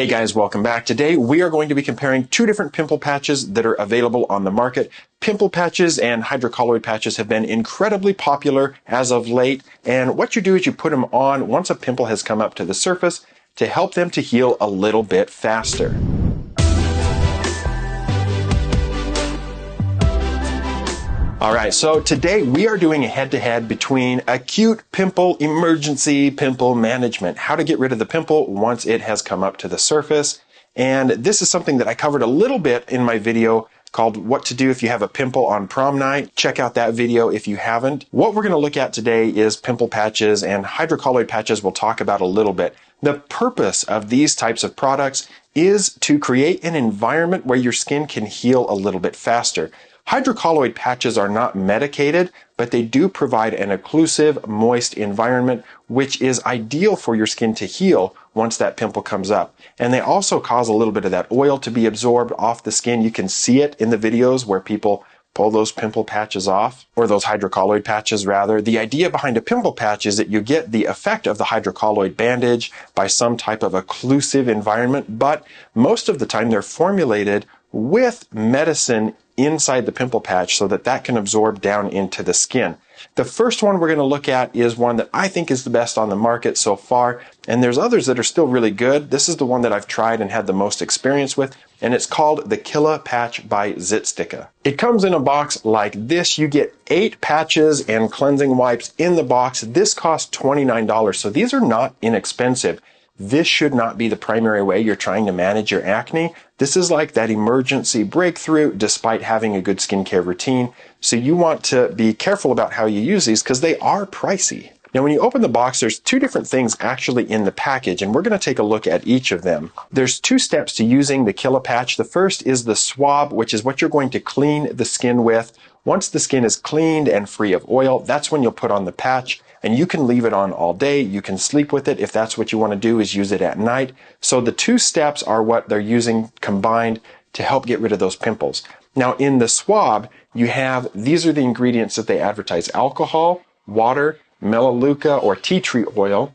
Hey guys, welcome back. Today we are going to be comparing two different pimple patches that are available on the market. Pimple patches and hydrocolloid patches have been incredibly popular as of late, and what you do is you put them on once a pimple has come up to the surface to help them to heal a little bit faster. Alright, so today we are doing a head-to-head between acute pimple emergency pimple management. How to get rid of the pimple once it has come up to the surface. And this is something that I covered a little bit in my video called What to Do If You Have a Pimple on Prom Night. Check out that video if you haven't. What we're going to look at today is pimple patches, and hydrocolloid patches we'll talk about a little bit. The purpose of these types of products is to create an environment where your skin can heal a little bit faster. Hydrocolloid patches are not medicated, but they do provide an occlusive, moist environment, which is ideal for your skin to heal once that pimple comes up. And they also cause a little bit of that oil to be absorbed off the skin. You can see it in the videos where people pull those pimple patches off, or those hydrocolloid patches rather. The idea behind a pimple patch is that you get the effect of the hydrocolloid bandage by some type of occlusive environment, but most of the time they're formulated with medicine inside the pimple patch so that that can absorb down into the skin. The first one we're going to look at is one that I think is the best on the market so far, and there's others that are still really good. This is the one that I've tried and had the most experience with, and it's called the Killa Patch by Zitsticka. It comes in a box like this. You get 8 patches and cleansing wipes in the box. This costs $29, so these are not inexpensive. This should not be the primary way you're trying to manage your acne. This is like that emergency breakthrough despite having a good skincare routine. So you want to be careful about how you use these because they are pricey. Now when you open the box, there's 2 different things actually in the package, and we're going to take a look at each of them. There's 2 steps to using the Killa Patch. The first is the swab, which is what you're going to clean the skin with. Once the skin is cleaned and free of oil, that's when you'll put on the patch, and you can leave it on all day. You can sleep with it if that's what you want to do, is use it at night. So the 2 steps are what they're using combined to help get rid of those pimples. Now in the swab, you have, these are the ingredients that they advertise: alcohol, water, melaleuca or tea tree oil,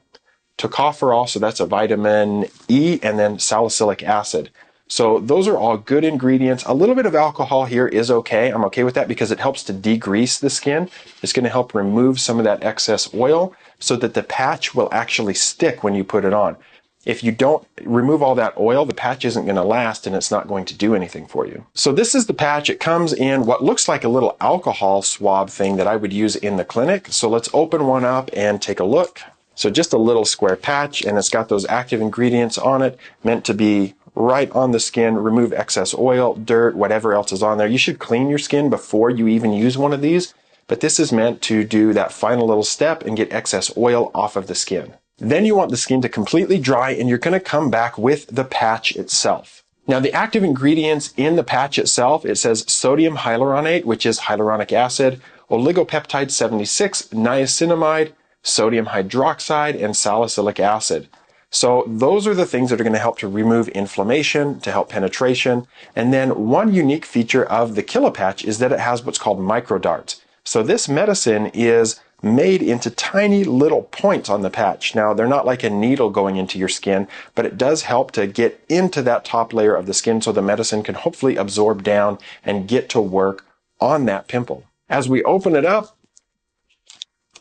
tocopherol, so that's a vitamin E, and then salicylic acid. So those are all good ingredients. A little bit of alcohol here is okay. I'm okay with that because it helps to degrease the skin. It's going to help remove some of that excess oil so that the patch will actually stick when you put it on. If you don't remove all that oil, the patch isn't going to last and it's not going to do anything for you. So this is the patch. It comes in what looks like a little alcohol swab thing that I would use in the clinic. So let's open one up and take a look. So just a little square patch, and it's got those active ingredients on it, meant to be right on the skin, remove excess oil, dirt, whatever else is on there. You should clean your skin before you even use one of these, but this is meant to do that final little step and get excess oil off of the skin. Then you want the skin to completely dry, and you're going to come back with the patch itself. Now the active ingredients in the patch itself, it says sodium hyaluronate, which is hyaluronic acid, oligopeptide 76, niacinamide, sodium hydroxide, and salicylic acid. So those are the things that are going to help to remove inflammation, to help penetration. And then one unique feature of the Killa Patch is that it has what's called microdarts. So this medicine is made into tiny little points on the patch. Now they're not like a needle going into your skin, but it does help to get into that top layer of the skin so the medicine can hopefully absorb down and get to work on that pimple. As we open it up,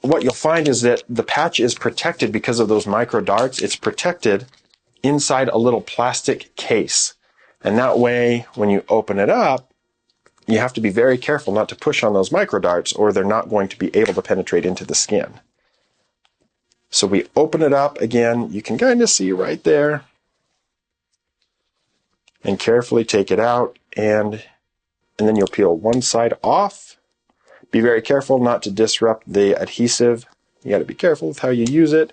what you'll find is that the patch is protected because of those micro darts. It's protected inside a little plastic case. And that way, when you open it up, you have to be very careful not to push on those micro darts, or they're not going to be able to penetrate into the skin. So we open it up again. You can kind of see right there. And carefully take it out, and then you'll peel one side off. Be very careful not to disrupt the adhesive. You got to be careful with how you use it.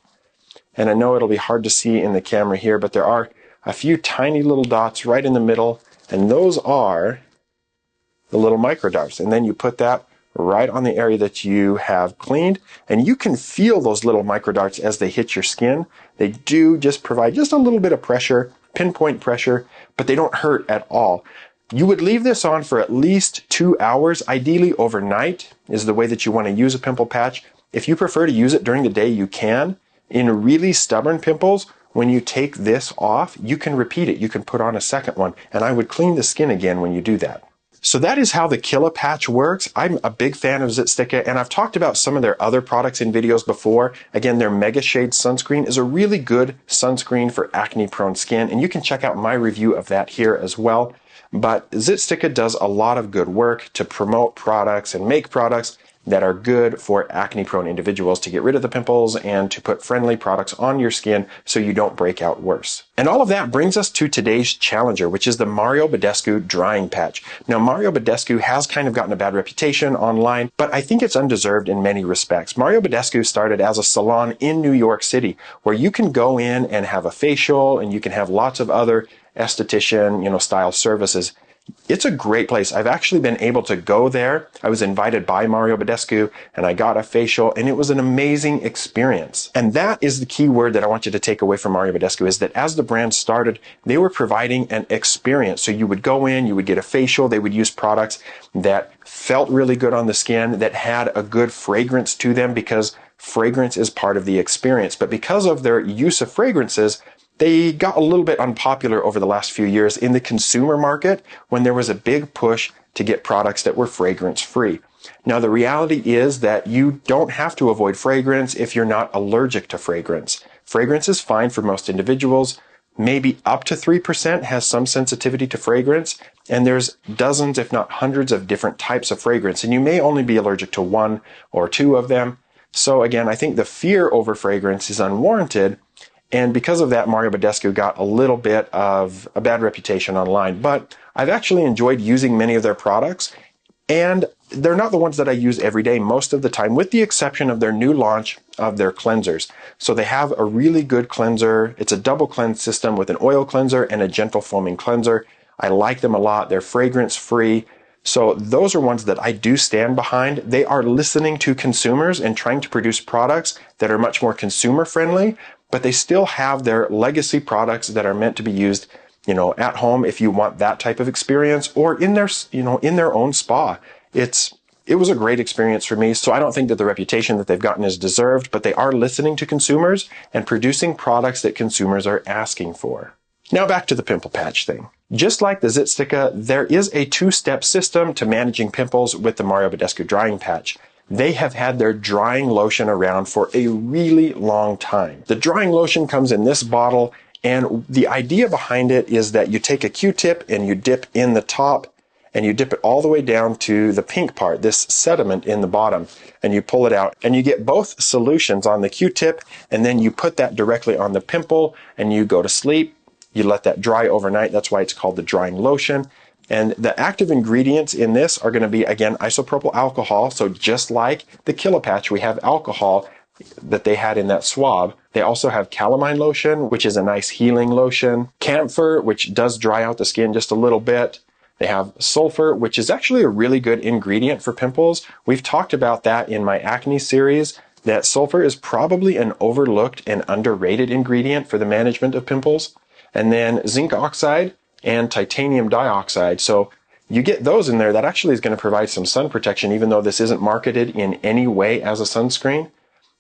And I know it'll be hard to see in the camera here, but there are a few tiny little dots right in the middle, and those are the little micro darts. And then you put that right on the area that you have cleaned, and you can feel those little micro darts as they hit your skin. They do just provide just a little bit of pressure, pinpoint pressure, but they don't hurt at all. You would leave this on for at least 2 hours, ideally overnight is the way that you want to use a pimple patch. If you prefer to use it during the day, you can. In really stubborn pimples, when you take this off, you can repeat it. You can put on a second one, and I would clean the skin again when you do that. So that is how the Killa Patch works. I'm a big fan of Zitsticka, and I've talked about some of their other products in videos before. Again, their Mega Shade sunscreen is a really good sunscreen for acne-prone skin, and you can check out my review of that here as well. But Zitsticka does a lot of good work to promote products and make products that are good for acne-prone individuals to get rid of the pimples and to put friendly products on your skin so you don't break out worse. And all of that brings us to today's challenger, which is the Mario Badescu drying patch. Now, Mario Badescu has kind of gotten a bad reputation online, but I think it's undeserved in many respects. Mario Badescu started as a salon in New York City where you can go in and have a facial and you can have lots of other esthetician, style services. It's a great place. I've actually been able to go there. I was invited by Mario Badescu and I got a facial and it was an amazing experience. And that is the key word that I want you to take away from Mario Badescu is that as the brand started, they were providing an experience. So you would go in, you would get a facial, they would use products that felt really good on the skin, that had a good fragrance to them because fragrance is part of the experience. But because of their use of fragrances, they got a little bit unpopular over the last few years in the consumer market when there was a big push to get products that were fragrance-free. Now, the reality is that you don't have to avoid fragrance if you're not allergic to fragrance. Fragrance is fine for most individuals. Maybe up to 3% has some sensitivity to fragrance, and there's dozens, if not hundreds, of different types of fragrance, and you may only be allergic to one or two of them. So again, I think the fear over fragrance is unwarranted. And because of that, Mario Badescu got a little bit of a bad reputation online. But I've actually enjoyed using many of their products. And they're not the ones that I use every day most of the time, with the exception of their new launch of their cleansers. So they have a really good cleanser. It's a double cleanse system with an oil cleanser and a gentle foaming cleanser. I like them a lot. They're fragrance free. So those are ones that I do stand behind. They are listening to consumers and trying to produce products that are much more consumer friendly, but they still have their legacy products that are meant to be used, at home if you want that type of experience, or in their, in their own spa. It was a great experience for me, so I don't think that the reputation that they've gotten is deserved, but they are listening to consumers and producing products that consumers are asking for. Now back to the pimple patch thing. Just like the Zitsticka, there is a two-step system to managing pimples with the Mario Badescu drying patch. They have had their drying lotion around for a really long time. The drying lotion comes in this bottle, and the idea behind it is that you take a Q-tip and you dip in the top, and you dip it all the way down to the pink part, this sediment in the bottom, and you pull it out, and you get both solutions on the Q-tip, and then you put that directly on the pimple, and you go to sleep. You let that dry overnight. That's why it's called the drying lotion. And the active ingredients in this are going to be, again, isopropyl alcohol. So just like the Killa Patch, we have alcohol that they had in that swab. They also have calamine lotion, which is a nice healing lotion. Camphor, which does dry out the skin just a little bit. They have sulfur, which is actually a really good ingredient for pimples. We've talked about that in my acne series, that sulfur is probably an overlooked and underrated ingredient for the management of pimples. And then zinc oxide and titanium dioxide. So you get those in there. That actually is going to provide some sun protection, even though this isn't marketed in any way as a sunscreen.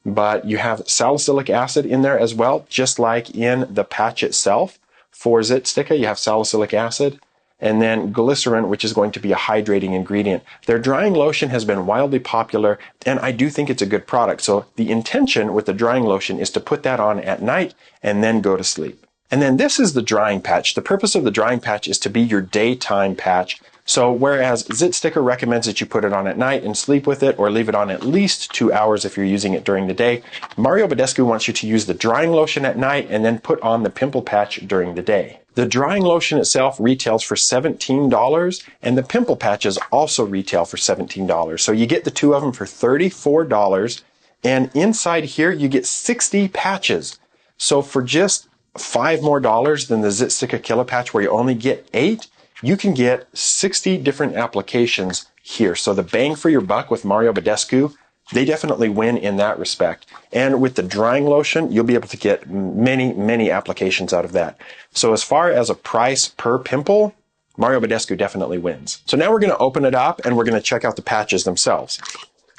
But you have salicylic acid in there as well, just like in the patch itself. For Zitsticka, you have salicylic acid. And then glycerin, which is going to be a hydrating ingredient. Their drying lotion has been wildly popular, and I do think it's a good product. So the intention with the drying lotion is to put that on at night and then go to sleep. And then this is the drying patch. The purpose of the drying patch is to be your daytime patch. So whereas Zitsticka recommends that you put it on at night and sleep with it, or leave it on at least 2 hours if you're using it during the day, Mario Badescu wants you to use the drying lotion at night and then put on the pimple patch during the day. The drying lotion itself retails for $17, and the pimple patches also retail for $17. So you get the two of them for $34, and inside here you get 60 patches. So for just $5 more than the Zitsticka Killa Patch, where you only get 8, you can get 60 different applications here. So the bang for your buck with Mario Badescu, they definitely win in that respect. And with the drying lotion, you'll be able to get many, many applications out of that. So as far as a price per pimple, Mario Badescu definitely wins. So now we're going to open it up and we're going to check out the patches themselves.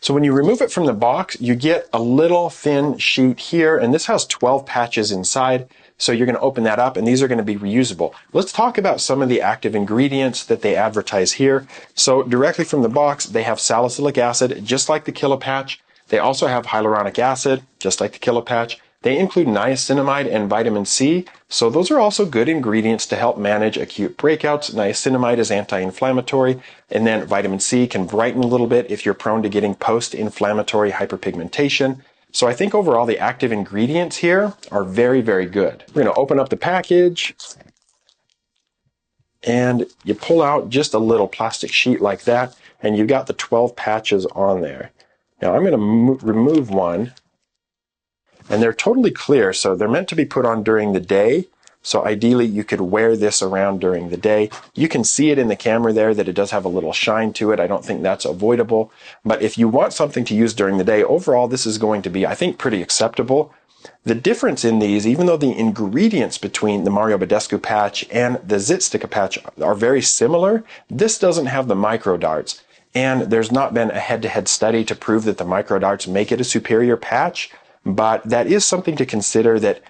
So when you remove it from the box, you get a little thin sheet here, and this has 12 patches inside. So you're going to open that up and these are going to be reusable. Let's talk about some of the active ingredients that they advertise here. So directly from the box, they have salicylic acid, just like the Killa Patch. They also have hyaluronic acid, just like the Killa Patch. They include niacinamide and vitamin C, so those are also good ingredients to help manage acute breakouts. Niacinamide is anti-inflammatory, and then vitamin C can brighten a little bit if you're prone to getting post-inflammatory hyperpigmentation. So I think overall the active ingredients here are very, very good. We're going to open up the package, and you pull out just a little plastic sheet like that, and you've got the 12 patches on there. Now I'm going to remove one. And they're totally clear, so they're meant to be put on during the day. So ideally, you could wear this around during the day. You can see it in the camera there that it does have a little shine to it. I don't think that's avoidable. But if you want something to use during the day, overall, this is going to be, I think, pretty acceptable. The difference in these, even though the ingredients between the Mario Badescu patch and the Zitsticka patch are very similar, this doesn't have the microdarts. And there's not been a head-to-head study to prove that the microdarts make it a superior patch. But that is something to consider that,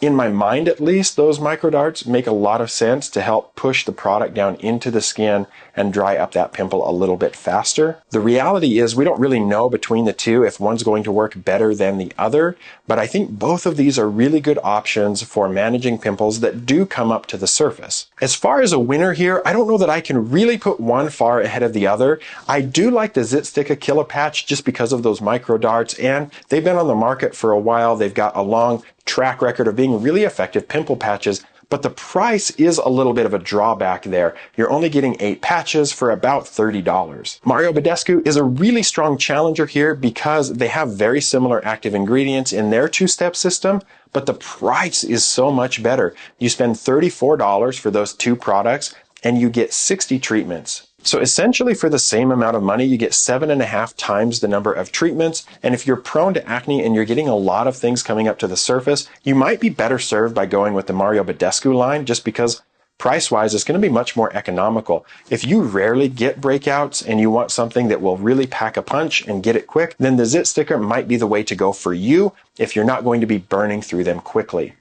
in my mind at least, those microdarts make a lot of sense to help push the product down into the skin and dry up that pimple a little bit faster. The reality is we don't really know between the two if one's going to work better than the other, but I think both of these are really good options for managing pimples that do come up to the surface. As far as a winner here, I don't know that I can really put one far ahead of the other. I do like the Zitsticka Killa Patch just because of those microdarts, and they've been on the market for a while. They've got a long track record of being really effective pimple patches, but the price is a little bit of a drawback there. You're only getting 8 patches for about $30. Mario Badescu is a really strong challenger here because they have very similar active ingredients in their two-step system, but the price is so much better. You spend $34 for those 2 products and you get 60 treatments. So essentially for the same amount of money, you get 7.5 times the number of treatments. And if you're prone to acne and you're getting a lot of things coming up to the surface, you might be better served by going with the Mario Badescu line just because price-wise it's going to be much more economical. If you rarely get breakouts and you want something that will really pack a punch and get it quick, then the Zitsticka might be the way to go for you if you're not going to be burning through them quickly.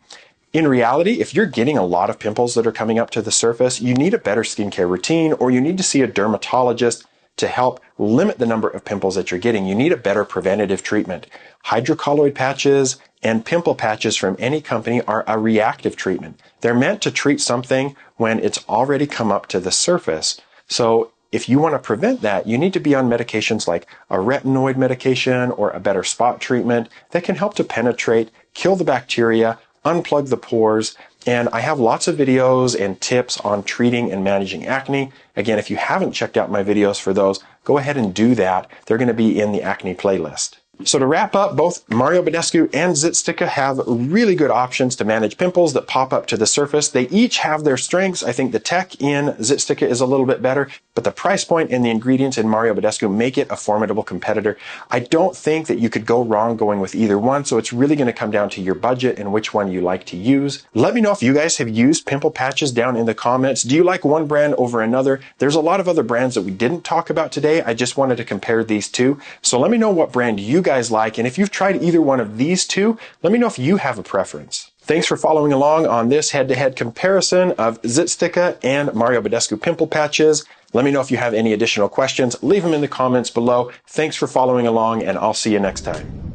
In reality, if you're getting a lot of pimples that are coming up to the surface, you need a better skincare routine or you need to see a dermatologist to help limit the number of pimples that you're getting. You need a better preventative treatment. Hydrocolloid patches and pimple patches from any company are a reactive treatment. They're meant to treat something when it's already come up to the surface. So if you want to prevent that, you need to be on medications like a retinoid medication or a better spot treatment that can help to penetrate, kill the bacteria, unplug the pores, and I have lots of videos and tips on treating and managing acne. Again, if you haven't checked out my videos for those, go ahead and do that. They're going to be in the acne playlist. So to wrap up, both Mario Badescu and Zitsticka have really good options to manage pimples that pop up to the surface. They each have their strengths. I think the tech in Zitsticka is a little bit better, but the price point and the ingredients in Mario Badescu make it a formidable competitor. I don't think that you could go wrong going with either one, so it's really going to come down to your budget and which one you like to use. Let me know if you guys have used pimple patches down in the comments. Do you like one brand over another? There's a lot of other brands that we didn't talk about today. I just wanted to compare these two. So let me know what brand you guys like, and if you've tried either one of these two, let me know if you have a preference. Thanks for following along on this head-to-head comparison of Zitsticka and Mario Badescu pimple patches. Let me know if you have any additional questions. Leave them in the comments below. Thanks for following along, and I'll see you next time.